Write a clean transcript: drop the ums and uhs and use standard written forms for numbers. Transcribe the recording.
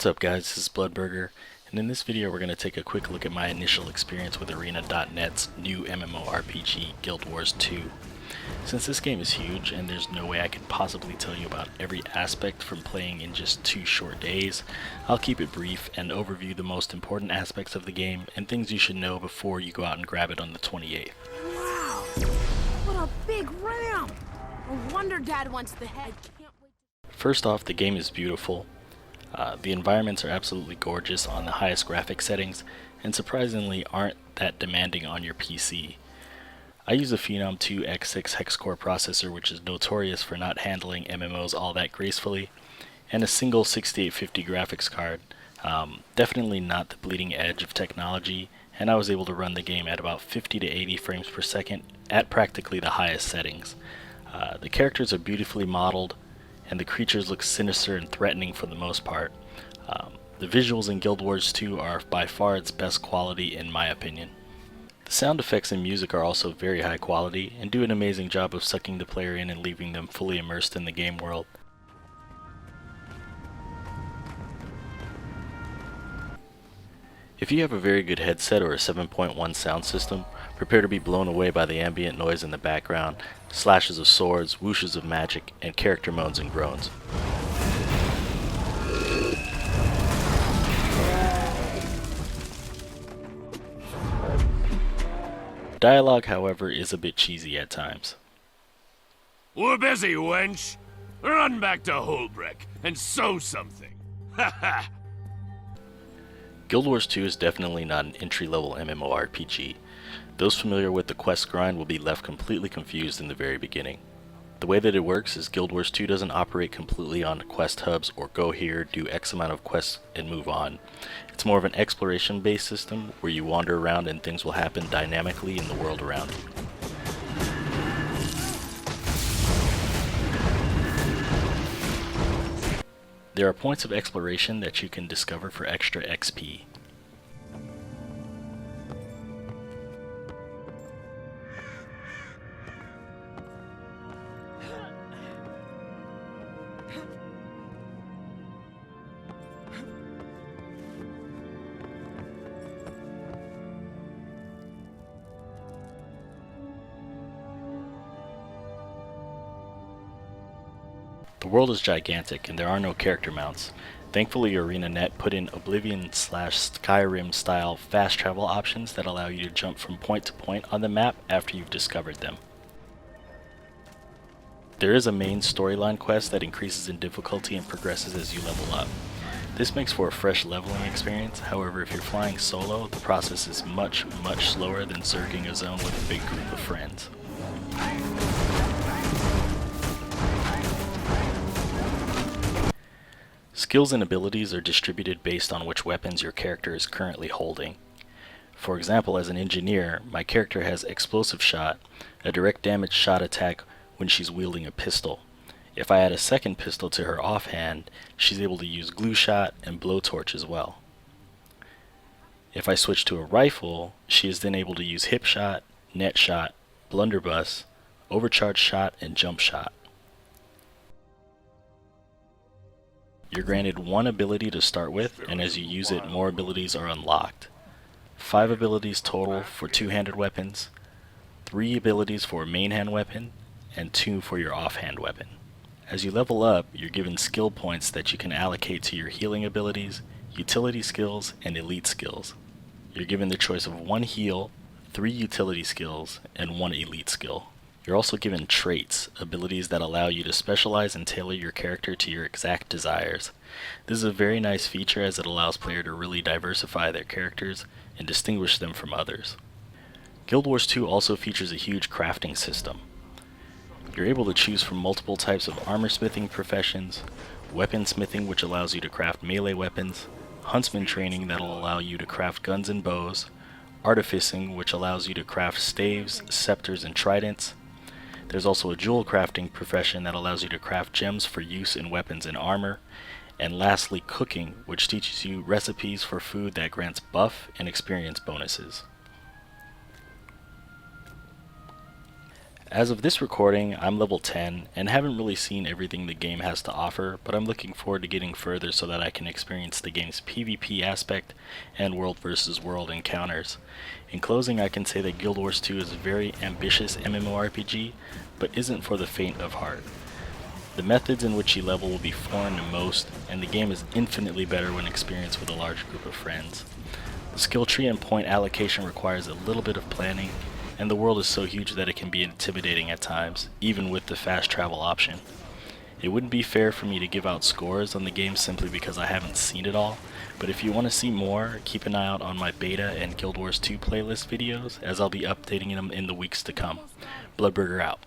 What's up guys, this is Bloodburger, and in this video we're going to take a quick look at my initial experience with Arena.net's new MMORPG Guild Wars 2. Since this game is huge and there's no way I could possibly tell you about every aspect from playing in just 2 short days, I'll keep it brief and overview the most important aspects of the game and things you should know before you go out and grab it on the 28th. Wow! What a big ramp! No wonder Dad wants the head. Can't wait. First off, the game is beautiful. The environments are absolutely gorgeous on the highest graphic settings and surprisingly aren't that demanding on your PC. I use a Phenom 2 X6 hex-core processor, which is notorious for not handling MMOs all that gracefully, and a single 6850 graphics card. Definitely not the bleeding edge of technology, and I was able to run the game at about 50 to 80 frames per second at practically the highest settings. The characters are beautifully modeled, and the creatures look sinister and threatening for the most part. The visuals in Guild Wars 2 are by far its best quality in my opinion. The sound effects and music are also very high quality and do an amazing job of sucking the player in and leaving them fully immersed in the game world. If you have a very good headset or a 7.1 sound system, prepare to be blown away by the ambient noise in the background, slashes of swords, whooshes of magic, and character moans and groans. Dialogue, however, is a bit cheesy at times. We're busy, wench. Run back to Holbreck and sew something. Ha ha! Guild Wars 2 is definitely not an entry-level MMORPG. Those familiar with the quest grind will be left completely confused in the very beginning. The way that it works is Guild Wars 2 doesn't operate completely on quest hubs or go here, do X amount of quests and move on. It's more of an exploration-based system where you wander around and things will happen dynamically in the world around you. There are points of exploration that you can discover for extra XP. The world is gigantic and there are no character mounts. Thankfully, ArenaNet put in Oblivion/Skyrim style fast travel options that allow you to jump from point to point on the map after you've discovered them. There is a main storyline quest that increases in difficulty and progresses as you level up. This makes for a fresh leveling experience, however if you're flying solo, the process is much slower than zerging a zone with a big group of friends. Skills and abilities are distributed based on which weapons your character is currently holding. For example, as an engineer, my character has explosive shot, a direct damage shot attack when she's wielding a pistol. If I add a second pistol to her offhand, she's able to use glue shot and blowtorch as well. If I switch to a rifle, she is then able to use hip shot, net shot, blunderbuss, overcharge shot, and jump shot. You're granted 1 ability to start with, and as you use it, more abilities are unlocked. 5 abilities total for 2-handed weapons, 3 abilities for a main hand weapon, and 2 for your offhand weapon. As you level up, you're given skill points that you can allocate to your healing abilities, utility skills, and elite skills. You're given the choice of 1 heal, 3 utility skills, and 1 elite skill. You're also given traits, abilities that allow you to specialize and tailor your character to your exact desires. This is a very nice feature as it allows players to really diversify their characters and distinguish them from others. Guild Wars 2 also features a huge crafting system. You're able to choose from multiple types of armor smithing professions, weapon smithing which allows you to craft melee weapons, huntsman training that will allow you to craft guns and bows, artificing which allows you to craft staves, scepters, and tridents. There's also a jewel crafting profession that allows you to craft gems for use in weapons and armor. And lastly, cooking, which teaches you recipes for food that grants buff and experience bonuses. As of this recording, I'm level 10 and haven't really seen everything the game has to offer, but I'm looking forward to getting further so that I can experience the game's PvP aspect and world versus world encounters. In closing, I can say that Guild Wars 2 is a very ambitious MMORPG, but isn't for the faint of heart. The methods in which you level will be foreign to most, and the game is infinitely better when experienced with a large group of friends. The skill tree and point allocation requires a little bit of planning, and the world is so huge that it can be intimidating at times, even with the fast travel option. It wouldn't be fair for me to give out scores on the game simply because I haven't seen it all, but if you want to see more, keep an eye out on my beta and Guild Wars 2 playlist videos, as I'll be updating them in the weeks to come. Bloodburger out.